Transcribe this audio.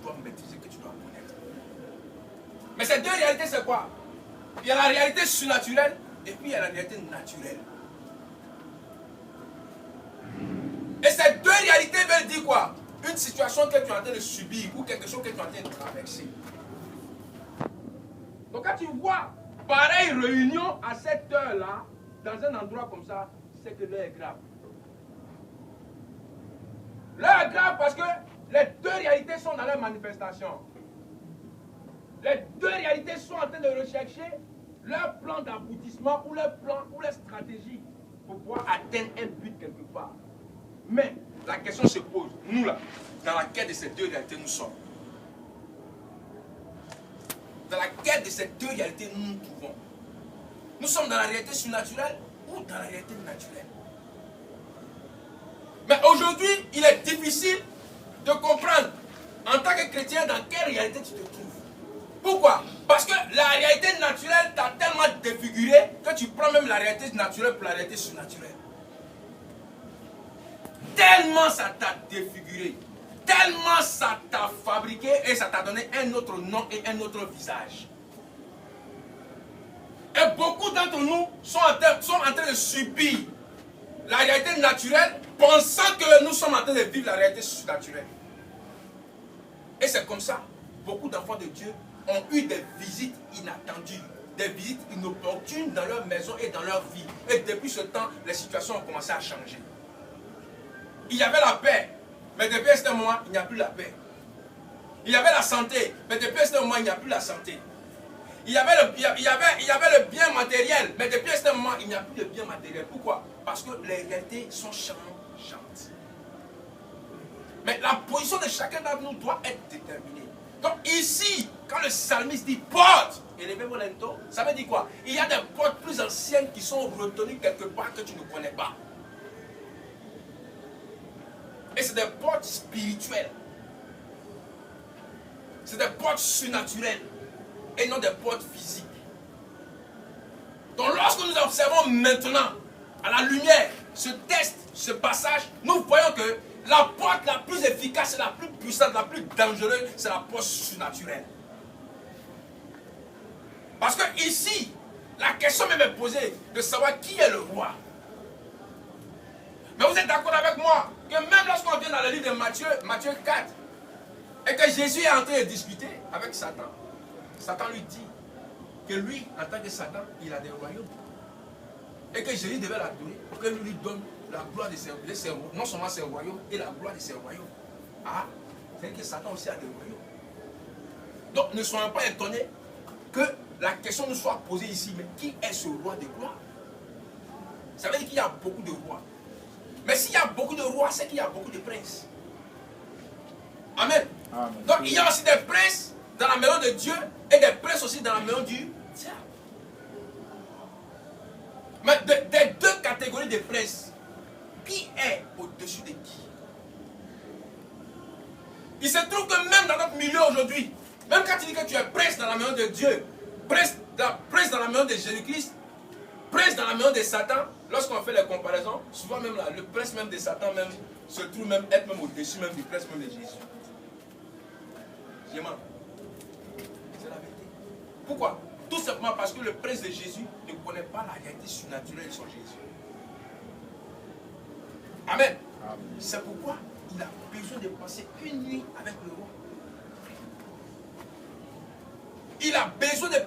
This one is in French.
dois maîtriser, que tu dois connaître. Mais ces deux réalités, c'est quoi? Il y a la réalité surnaturelle et puis il y a la réalité naturelle. Et ces deux réalités veulent dire quoi? Une situation que tu es en train de subir ou quelque chose que tu es en train de traverser. Donc quand tu vois pareille réunion à cette heure-là, dans un endroit comme ça, c'est que l'heure est grave. L'heure est grave parce que les deux réalités sont dans leur manifestation. Les deux réalités sont en train de rechercher leur plan d'aboutissement ou leur plan ou leur stratégie pour pouvoir atteindre un but quelque part. Mais la question se pose, nous là, dans laquelle de ces deux réalités nous sommes? Dans laquelle de ces deux réalités nous nous trouvons? Nous sommes dans la réalité surnaturelle ou dans la réalité naturelle? Mais aujourd'hui, il est difficile de comprendre en tant que chrétien dans quelle réalité tu te trouves. Pourquoi? Parce que la réalité naturelle t'a tellement défiguré que tu prends même la réalité naturelle pour la réalité surnaturelle. Tellement ça t'a défiguré, tellement ça t'a fabriqué et ça t'a donné un autre nom et un autre visage. Et beaucoup d'entre nous sont en train de subir la réalité naturelle pensant que nous sommes en train de vivre la réalité surnaturelle. Et c'est comme ça, beaucoup d'enfants de Dieu ont eu des visites inattendues, des visites inopportunes dans leur maison et dans leur vie. Et depuis ce temps, les situations ont commencé à changer. Il y avait la paix, mais depuis ce moment, il n'y a plus la paix. Il y avait la santé, mais depuis ce moment, il n'y a plus la santé. Il y avait le bien matériel, mais depuis ce moment, il n'y a plus de bien matériel. Pourquoi? Parce que les réalités sont changeantes. Mais la position de chacun d'entre nous doit être déterminée. Donc ici, quand le psalmiste dit porte, élevez-vous lento, ça veut dire quoi? Il y a des portes plus anciennes qui sont retenues quelque part que tu ne connais pas. Et c'est des portes spirituelles. C'est des portes surnaturelles. Et non des portes physiques. Donc lorsque nous observons maintenant, à la lumière, ce test, ce passage, nous voyons que la porte la plus efficace, la plus puissante, la plus dangereuse, c'est la porte surnaturelle. Parce que ici, la question même est posée de savoir qui est le roi. Mais vous êtes d'accord avec moi que même lorsqu'on vient dans le livre de Matthieu 4, et que Jésus est en train de discuter avec Satan, Satan lui dit que lui, en tant que Satan, il a des royaumes. Et que Jésus devait l'adorer pour que lui donne la gloire de ses royaumes, non seulement ses royaumes, et la gloire de ses royaumes. Ah, c'est que Satan aussi a des royaumes. Donc ne soyons pas étonnés que la question nous soit posée ici, mais qui est ce roi de gloire? Ça veut dire qu'il y a beaucoup de rois. Mais s'il y a beaucoup de rois, c'est qu'il y a beaucoup de princes. Amen. Amen. Donc il y a aussi des princes dans la maison de Dieu et des princes aussi dans la maison du diable. Mais des deux catégories de princes, qui est au-dessus de qui? Il se trouve que même dans notre milieu aujourd'hui, même quand tu dis que tu es prince dans la maison de Dieu, prince dans la maison de Jésus-Christ, prince dans la maison de Satan, lorsqu'on fait les comparaisons, souvent même le prince même de Satan même, se trouve même être même au-dessus même du prince même de Jésus. C'est la vérité. Pourquoi? Tout simplement parce que le prince de Jésus ne connaît pas la réalité surnaturelle de son Jésus. Amen. Amen. C'est pourquoi il a besoin de passer une nuit avec le roi. Il a besoin de passer